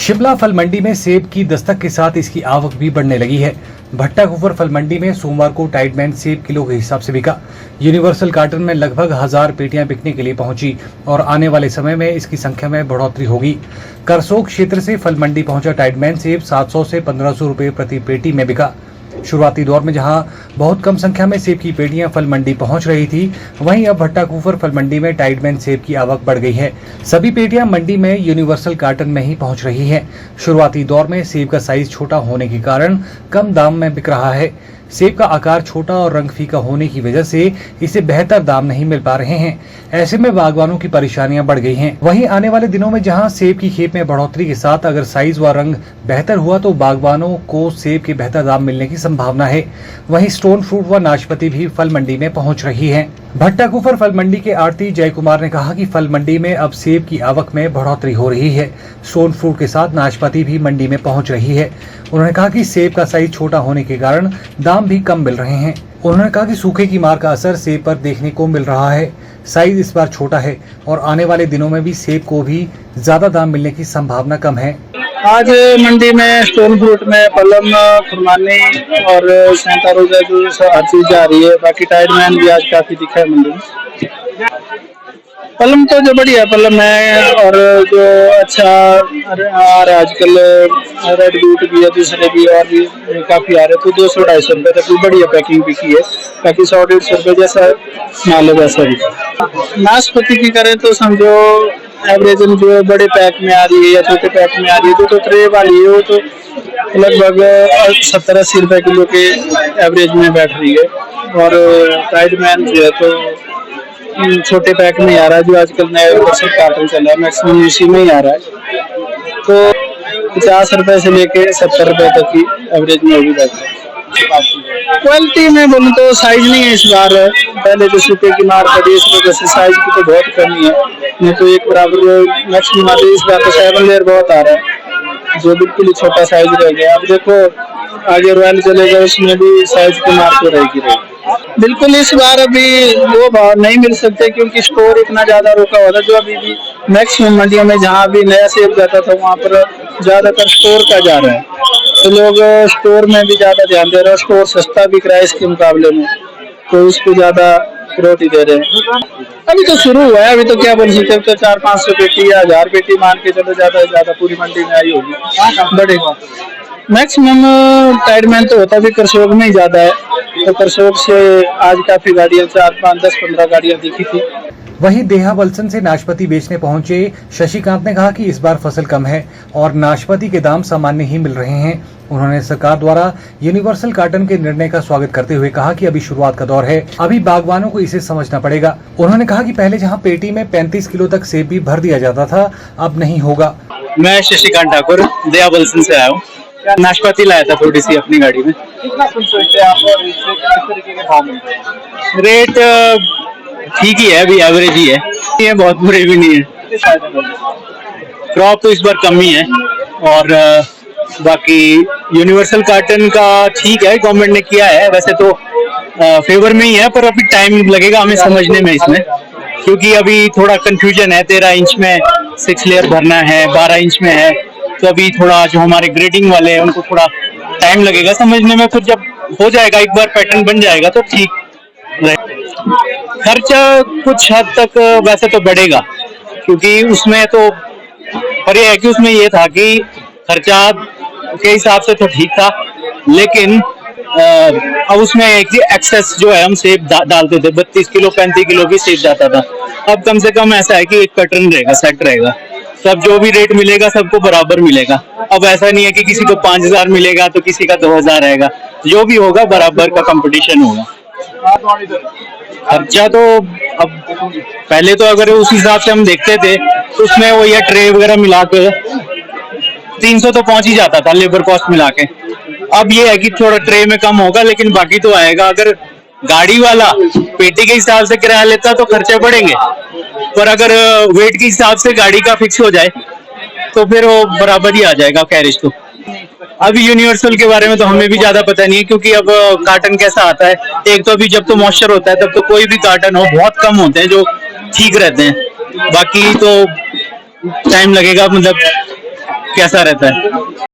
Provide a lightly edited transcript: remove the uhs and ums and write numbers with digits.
शिमला फल मंडी में सेब की दस्तक के साथ इसकी आवक भी बढ़ने लगी है। भट्टा कुफर फल मंडी में सोमवार को टाइडमैन सेब किलो के हिसाब से बिका। यूनिवर्सल कार्टन में लगभग 1000 पेटियां बिकने के लिए पहुंची और आने वाले समय में इसकी संख्या में बढ़ोतरी होगी। करसोग क्षेत्र से फल मंडी पहुंचा टाइडमैन सेब 700 से 1500 रुपए प्रति पेटी में बिका। शुरुआती दौर में जहां बहुत कम संख्या में सेब की पेटियां फल मंडी पहुंच रही थी, वहीं अब भट्टा कुफर फल मंडी में टाइडमैन सेब की आवक बढ़ गई है। सभी पेटियां मंडी में यूनिवर्सल कार्टन में ही पहुंच रही हैं। शुरुआती दौर में सेब का साइज छोटा होने के कारण कम दाम में बिक रहा है। सेब का आकार छोटा और रंग फीका होने की वजह से इसे बेहतर दाम नहीं मिल पा रहे हैं। ऐसे में बागवानों की परेशानियां बढ़ गई हैं। वहीं आने वाले दिनों में जहां सेब की खेप में बढ़ोतरी के साथ अगर साइज व रंग बेहतर हुआ तो बागवानों को सेब के बेहतर दाम मिलने की संभावना है। वहीं स्टोन फ्रूट व नाशपाती भी फल मंडी में पहुंच रही है। भट्टा कुफर फल मंडी के आड़ती जय कुमार ने कहा कि फल मंडी में अब सेब की आवक में बढ़ोतरी हो रही है। स्टोन फ्रूट के साथ नाशपाती भी मंडी में पहुंच रही है। उन्होंने कहा कि सेब का साइज छोटा होने के कारण दाम भी कम मिल रहे हैं। उन्होंने कहा कि सूखे की मार का असर सेब पर देखने को मिल रहा है। साइज इस बार छोटा है और आने वाले दिनों में भी सेब को भी ज्यादा दाम मिलने की संभावना कम है। आज मंडी में स्टोन फ्रूट में पलम, खुरमानी और सैंता रोजा जो हर चीज आ रही है। बाकी टाइडमैन भी आज काफी दिखा है मंडी में। पलम तो जो बढ़िया पलम है और जो अच्छा आ रहा है आजकल, रेड बूट भी है, दूसरे भी और भी काफी आ रहे, तो 200-250 रुपए तक बढ़िया पैकिंग भी की है। बाकी 100-150 रुपए जैसा माल है वैसा भी। नाशपाती की करें तो समझो एवरेज जो बड़े पैक में आ रही है या छोटे पैक में आ रही है, जो ट्रे वाली है वो तो लगभग 70-80 रुपए किलो के एवरेज में बैठ रही है। और टाइडमैन जो है तो छोटे पैक में आ रहा है, जो आजकल नया यूनिवर्सल कार्टन चल रहा है, मैक्सिमम इसी में ही आ रहा है। तो 50 रुपए से लेके 70 रुपए तक की एवरेज में भी बैठ रहा है। क्वालिटी में बोलूँ तो साइज नहीं है इस बार, पहले जो सूखे की मार पड़ी इस वजह से साइज की तो बहुत कमी है। नहीं तो एक बराबर मैक्सिमम आती है। इस बार तो 7 लेयर बहुत आ रहा है, जो बिल्कुल ही छोटा साइज रह गया। अब देखो आगे रॉयल चलेगा, उसमें भी साइज की मार तो रहेगी। बिल्कुल इस बार अभी वो भाव नहीं मिल सकते क्योंकि स्टोर इतना ज्यादा रुका हुआ था। जो अभी भी मैक्सिमम मंडियों में जहाँ भी नया सेब जाता था वहाँ पर ज्यादातर स्टोर का जा रहा है, तो लोग स्टोर में भी ज्यादा ध्यान दे रहे हैं। स्टोर सस्ता बिक रहा है इसके मुकाबले में, तो उसको ज्यादा प्रायोरिटी दे रहे हैं। अभी तो शुरू हुआ है, अभी तो क्या बोल सकते, तो 400-500 पेटी या 1000 पेटी मान के चलो, ज्यादा से ज्यादा पूरी मंडी में आई होगी बढ़ेगा। मैक्सिमम टाइडमैन तो होता भी करसोग में ही ज्यादा है, तो करसोग से आज काफी गाड़ियां 4-5-10-15 गाड़ियां दिखी थी। वहीं देहा वलसन से नाशपाती बेचने पहुंचे शशिकांत ने कहा कि इस बार फसल कम है और नाशपाती के दाम सामान्य ही मिल रहे हैं। उन्होंने सरकार द्वारा यूनिवर्सल कार्टन के निर्णय का स्वागत करते हुए कहा कि अभी शुरुआत का दौर है, अभी बागवानों को इसे समझना पड़ेगा। उन्होंने कहा कि पहले जहां पेटी में 35 किलो तक सेब भी भर दिया जाता था, अब नहीं होगा। मैं शशिकांत ठाकुर देहा वलसन से आया हूँ। नाशपाती लाया था थोड़ी सी अपनी गाड़ी में। कितना कुछ सोचते हैं आप और इस तरीके के भाव मिलते हैं? रेट ठीक ही है, अभी एवरेज ही है, ये बहुत बुरे भी नहीं है। क्रॉप तो इस बार कम ही है और बाकी यूनिवर्सल कार्टन का ठीक है, गवर्नमेंट ने किया है, वैसे तो फेवर में ही है, पर अभी टाइम लगेगा हमें समझने में इसमें, क्योंकि अभी थोड़ा कंफ्यूजन है। 13 इंच में 6 लेयर भरना है, 12 इंच में है, तो अभी थोड़ा जो हमारे ग्रेडिंग वाले हैं उनको थोड़ा टाइम लगेगा समझने में। फिर जब हो जाएगा, एक बार पैटर्न बन जाएगा तो ठीक रहेगा। खर्चा कुछ हद तक वैसे तो बढ़ेगा, क्योंकि उसमें तो पर यह है कि उसमें ये था कि खर्चा के हिसाब से तो ठीक था, लेकिन अब उसमें एक एक्सेस जो है हम सेब डालते थे, 32 किलो 35 किलो भी सेब जाता था। अब कम से कम ऐसा है कि एक पैटर्न रहेगा, सेट रहेगा, सब जो भी रेट मिलेगा सबको बराबर मिलेगा। अब ऐसा नहीं है कि किसी को 5000 मिलेगा तो किसी का 2000 रहेगा, जो भी होगा बराबर का कंपटीशन होगा। खर्चा तो अब पहले तो अगर उस हिसाब से हम देखते थे तो उसमें वो ये ट्रे वगैरह मिला के 300 तो पहुंच ही जाता था लेबर कॉस्ट मिला के। अब ये है कि थोड़ा ट्रे में कम होगा, लेकिन बाकी तो आएगा। अगर गाड़ी वाला पेटी के हिसाब से किराया लेता तो खर्चे बढ़ेंगे, पर अगर वेट के हिसाब से गाड़ी का फिक्स हो जाए तो फिर वो बराबर ही आ जाएगा कैरेज। तो अभी यूनिवर्सल के बारे में तो हमें भी ज्यादा पता नहीं है, क्योंकि अब कार्टन कैसा आता है। एक तो अभी जब तो मॉइस्चर होता है तब तो कोई भी कार्टन हो, बहुत कम होते हैं जो ठीक रहते हैं, बाकी तो टाइम लगेगा, मतलब कैसा रहता है?